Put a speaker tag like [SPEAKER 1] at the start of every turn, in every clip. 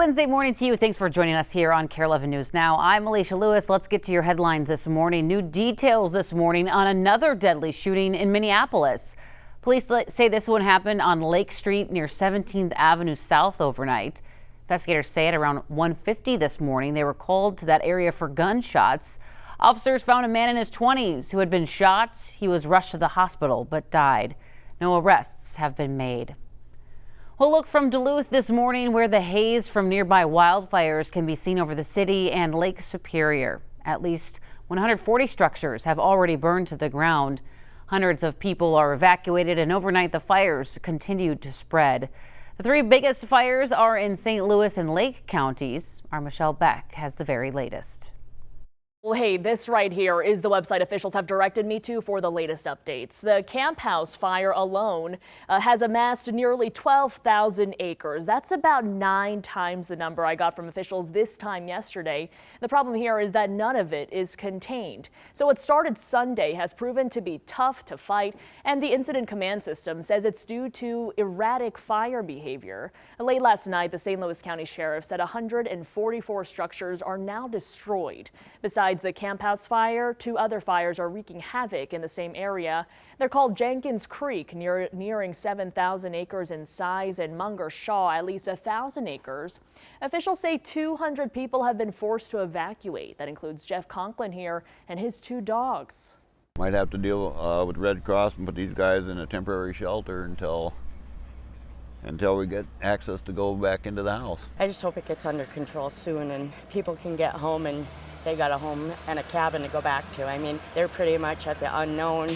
[SPEAKER 1] Wednesday morning to you. Thanks for joining us here on KARE 11 News Now. I'm Alicia Lewis. Let's get to your headlines this morning. New details this morning on another deadly shooting in Minneapolis. Police say this one happened on Lake Street near 17th Avenue South overnight. Investigators say at around 1:50 this morning they were called to that area for gunshots. Officers found a man in his 20s who had been shot. He was rushed to the hospital but died. No arrests have been made. We'll look from Duluth this morning, where the haze from nearby wildfires can be seen over the city and Lake Superior. At least 140 structures have already burned to the ground. Hundreds of people are evacuated, and overnight the fires continued to spread. The three biggest fires are in St. Louis and Lake counties. Our Michelle Beck has the very latest.
[SPEAKER 2] Well, hey, this right here is the website officials have directed me to for the latest updates. The Camp House fire alone has amassed nearly 12,000 acres. That's about 9 times the number I got from officials this time yesterday. The problem here is that none of it is contained. So what started Sunday has proven to be tough to fight, and the incident command system says it's due to erratic fire behavior. Late last night, the St. Louis County Sheriff said 144 structures are now destroyed. Besides the Camp House fire, 2 other fires are wreaking havoc in the same area. They're called Jenkins Creek, nearing 7,000 acres in size, and Munger Shaw, at least 1,000 acres. Officials say 200 people have been forced to evacuate. That includes Jeff Conklin here and his 2 dogs.
[SPEAKER 3] Might have to deal with Red Cross and put these guys in a temporary shelter until we get access to go back into the house.
[SPEAKER 4] I just hope it gets under control soon and people can get home and they got a home and a cabin to go back to. I mean, they're pretty much at the unknown.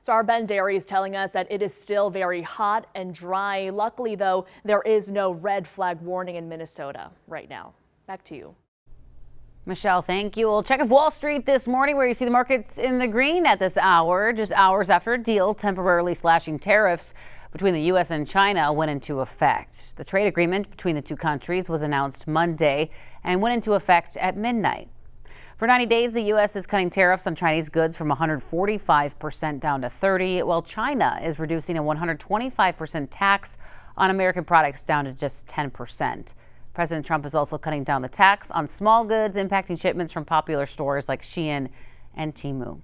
[SPEAKER 2] So our Ben Derry is telling us that it is still very hot and dry. Luckily, though, there is no red flag warning in Minnesota right now. Back to you.
[SPEAKER 1] Michelle, thank you. We'll check of Wall Street this morning, where you see the markets in the green at this hour, just hours after a deal temporarily slashing tariffs between the U.S. and China went into effect. The trade agreement between the 2 countries was announced Monday and went into effect at midnight. For 90 days, the U.S. is cutting tariffs on Chinese goods from 145% down to 30%, while China is reducing a 125% tax on American products down to just 10%. President Trump is also cutting down the tax on small goods, impacting shipments from popular stores like Shein and Temu.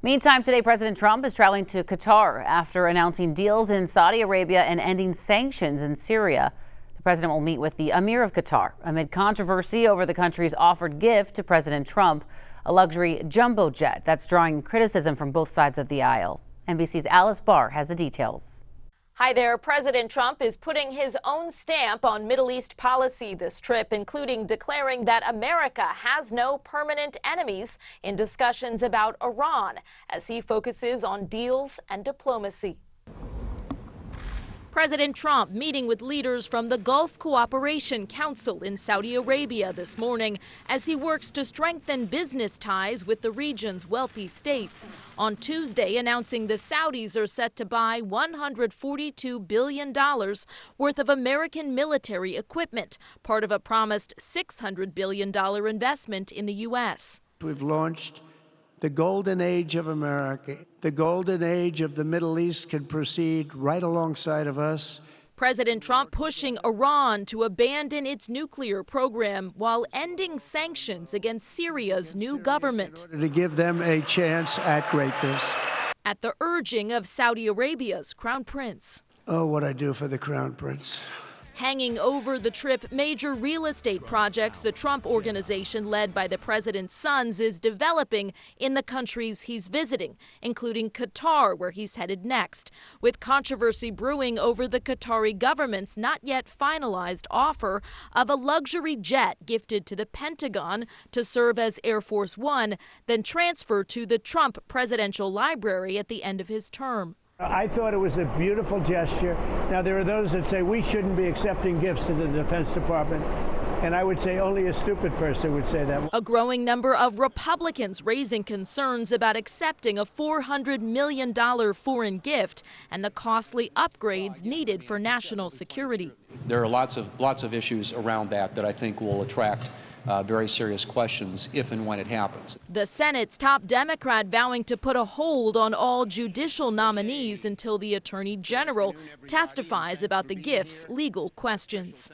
[SPEAKER 1] Meantime, today President Trump is traveling to Qatar after announcing deals in Saudi Arabia and ending sanctions in Syria. The president will meet with the Emir of Qatar amid controversy over the country's offered gift to President Trump, a luxury jumbo jet that's drawing criticism from both sides of the aisle. NBC's Alice Barr has the details.
[SPEAKER 5] Hi there. President Trump is putting his own stamp on Middle East policy this trip, including declaring that America has no permanent enemies in discussions about Iran, as he focuses on deals and diplomacy. President Trump meeting with leaders from the Gulf Cooperation Council in Saudi Arabia this morning as he works to strengthen business ties with the region's wealthy states. On Tuesday, announcing the Saudis are set to buy $142 billion worth of American military equipment, part of a promised $600 billion investment in the U.S.
[SPEAKER 6] We've launched the golden age of America. The golden age of the Middle East can proceed right alongside of us.
[SPEAKER 5] President Trump pushing Iran to abandon its nuclear program while ending sanctions against Syria's new government.
[SPEAKER 6] In order to give them a chance at greatness.
[SPEAKER 5] At the urging of Saudi Arabia's Crown Prince.
[SPEAKER 6] Oh, what I do for the Crown Prince.
[SPEAKER 5] Hanging over the trip, major real estate projects the Trump organization led by the president's sons is developing in the countries he's visiting, including Qatar, where he's headed next, with controversy brewing over the Qatari government's not yet finalized offer of a luxury jet gifted to the Pentagon to serve as Air Force One, then transfer to the Trump Presidential Library at the end of his term.
[SPEAKER 6] I thought it was a beautiful gesture. Now, there are those that say we shouldn't be accepting gifts to the Defense Department, and I would say only a stupid person would say that.
[SPEAKER 5] A growing number of Republicans raising concerns about accepting a $400 million foreign gift and the costly upgrades needed for national security.
[SPEAKER 7] There are lots of issues around that I think will attract very serious questions if and when it happens.
[SPEAKER 5] The Senate's top Democrat vowing to put a hold on all judicial nominees until the Attorney General testifies about the gift's legal questions.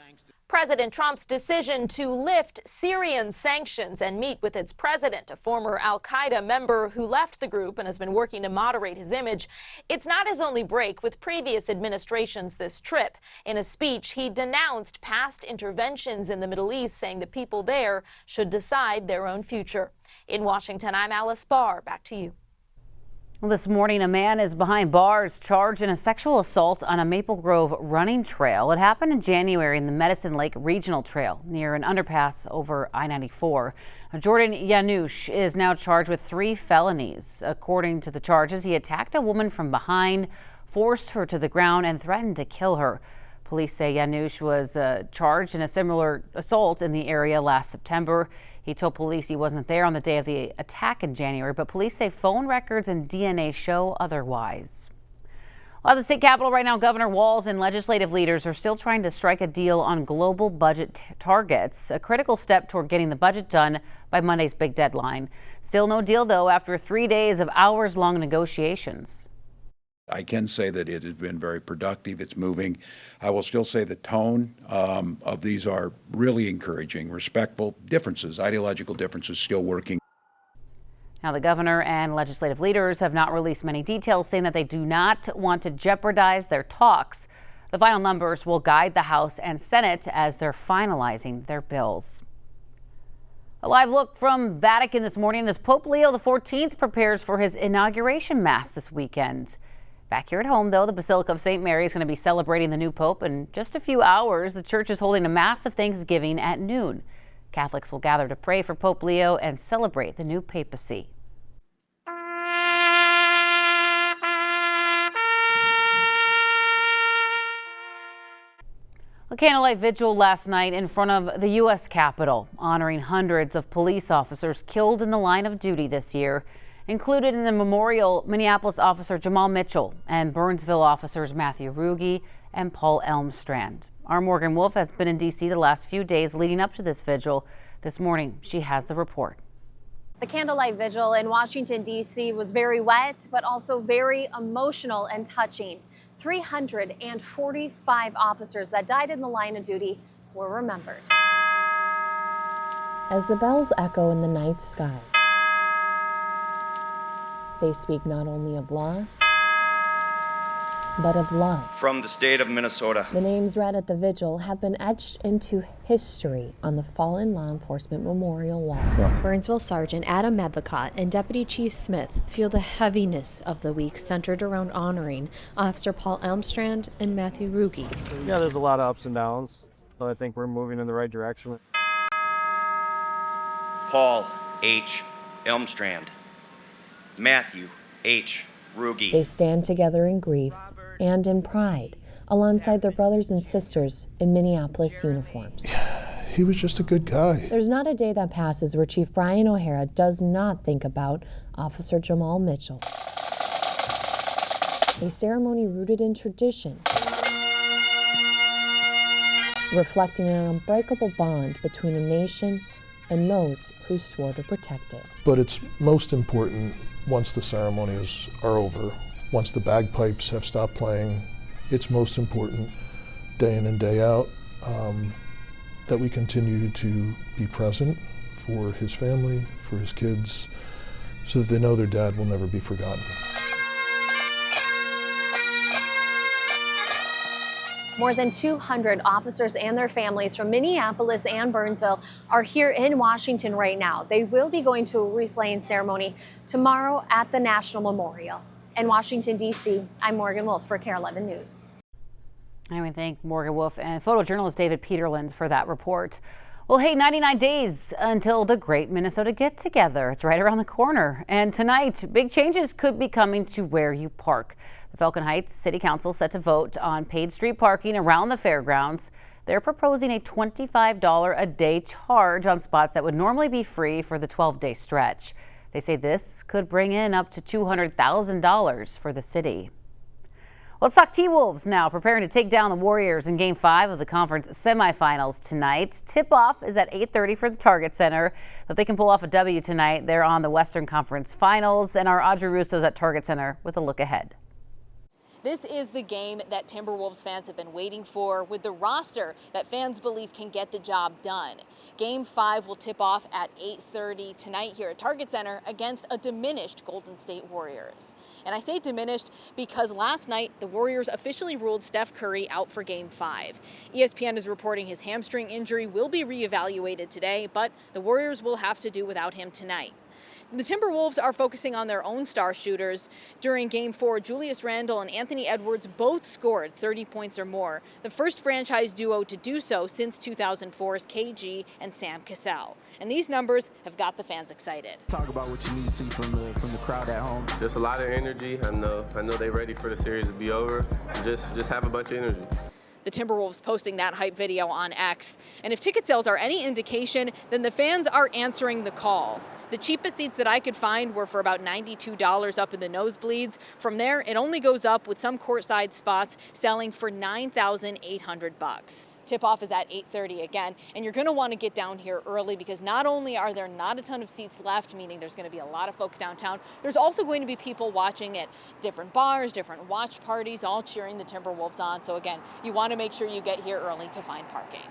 [SPEAKER 5] President Trump's decision to lift Syrian sanctions and meet with its president, a former al-Qaeda member who left the group and has been working to moderate his image. It's not his only break with previous administrations this trip. In a speech, he denounced past interventions in the Middle East, saying the people there should decide their own future. In Washington, I'm Alice Barr. Back to you.
[SPEAKER 1] Well, this morning, a man is behind bars charged in a sexual assault on a Maple Grove running trail. It happened in January in the Medicine Lake Regional Trail near an underpass over I-94. Jordan Yanush is now charged with 3 felonies. According to the charges, he attacked a woman from behind, forced her to the ground, and threatened to kill her. Police say Yanush was charged in a similar assault in the area last September. He told police he wasn't there on the day of the attack in January, but police say phone records and DNA show otherwise. Well, at the state capitol right now, Governor Walz and legislative leaders are still trying to strike a deal on global budget targets, a critical step toward getting the budget done by Monday's big deadline. Still no deal, though, after 3 days of hours-long negotiations.
[SPEAKER 8] I can say that it has been very productive. It's moving. I will still say the tone of these are really encouraging, respectful differences, ideological differences still working.
[SPEAKER 1] Now, the governor and legislative leaders have not released many details, saying that they do not want to jeopardize their talks. The final numbers will guide the House and Senate as they're finalizing their bills. A live look from Vatican this morning as Pope Leo XIV prepares for his inauguration mass this weekend. Back here at home, though, the Basilica of St. Mary is going to be celebrating the new pope in just a few hours. The church is holding a mass of Thanksgiving at noon. Catholics will gather to pray for Pope Leo and celebrate the new papacy. A candlelight vigil last night in front of the U.S. Capitol, honoring hundreds of police officers killed in the line of duty this year. Included in the memorial, Minneapolis officer Jamal Mitchell and Burnsville officers Matthew Ruge and Paul Elmstrand. Our Morgan Wolf has been in D.C. the last few days leading up to this vigil. This morning, she has the report.
[SPEAKER 9] The candlelight vigil in Washington, D.C. was very wet, but also very emotional and touching. 345 officers that died in the line of duty were remembered.
[SPEAKER 10] As the bells echo in the night sky, they speak not only of loss, but of love.
[SPEAKER 11] From the state of Minnesota.
[SPEAKER 10] The names read at the vigil have been etched into history on the fallen law enforcement memorial wall.
[SPEAKER 12] Burnsville Sergeant Adam Medlicott and Deputy Chief Smith feel the heaviness of the week centered around honoring Officer Paul Elmstrand and Matthew Ruge.
[SPEAKER 13] Yeah, there's a lot of ups and downs, but I think we're moving in the right direction.
[SPEAKER 11] Paul H. Elmstrand. Matthew H. Ruge.
[SPEAKER 10] They stand together in grief and in pride alongside their brothers and sisters in Minneapolis uniforms.
[SPEAKER 14] He was just a good guy.
[SPEAKER 10] There's not a day that passes where Chief Brian O'Hara does not think about Officer Jamal Mitchell. A ceremony rooted in tradition, reflecting an unbreakable bond between a nation and those who swore to protect it.
[SPEAKER 14] But it's most important once the ceremonies are over, once the bagpipes have stopped playing, it's most important day in and day out that we continue to be present for his family, for his kids, so that they know their dad will never be forgotten.
[SPEAKER 9] More than 200 officers and their families from Minneapolis and Burnsville are here in Washington right now. They will be going to a wreath-laying ceremony tomorrow at the National Memorial. In Washington, D.C., I'm Morgan Wolf for KARE 11 News.
[SPEAKER 1] I want to thank Morgan Wolf and photojournalist David Peterlins for that report. Well, hey, 99 days until the Great Minnesota Get-Together. It's right around the corner. And tonight, big changes could be coming to where you park. The Falcon Heights City Council set to vote on paid street parking around the fairgrounds. They're proposing a $25 a day charge on spots that would normally be free for the 12-day stretch. They say this could bring in up to $200,000 for the city. Let's talk T-Wolves now, preparing to take down the Warriors in Game 5 of the conference semifinals tonight. Tip-off is at 8:30 for the Target Center. If they can pull off a W tonight, they're on the Western Conference Finals, and our Audrey Russo's at Target Center with a look ahead.
[SPEAKER 15] This is the game that Timberwolves fans have been waiting for, with the roster that fans believe can get the job done. Game 5 will tip off at 8:30 tonight here at Target Center against a diminished Golden State Warriors. And I say diminished because last night the Warriors officially ruled Steph Curry out for Game 5. ESPN is reporting his hamstring injury will be reevaluated today, but the Warriors will have to do without him tonight. The Timberwolves are focusing on their own star shooters. During Game 4, Julius Randle and Anthony Edwards both scored 30 points or more, the first franchise duo to do so since 2004's KG and Sam Cassell. And these numbers have got the fans excited.
[SPEAKER 16] Talk about what you need to see from the crowd at home.
[SPEAKER 17] Just a lot of energy. I know they're ready for the series to be over. Just have a bunch of energy.
[SPEAKER 15] The Timberwolves posting that hype video on X. And if ticket sales are any indication, then the fans are answering the call. The cheapest seats that I could find were for about $92 up in the nosebleeds. From there, it only goes up, with some courtside spots selling for $9,800. Tip-off is at 8:30 again, and you're going to want to get down here early because not only are there not a ton of seats left, meaning there's going to be a lot of folks downtown, there's also going to be people watching at different bars, different watch parties, all cheering the Timberwolves on. So again, you want to make sure you get here early to find parking.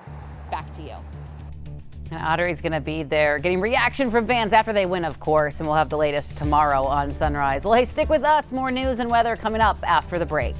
[SPEAKER 15] Back to you.
[SPEAKER 1] And Audrey's going to be there getting reaction from fans after they win, of course, and we'll have the latest tomorrow on Sunrise. Well, hey, stick with us. More news and weather coming up after the break.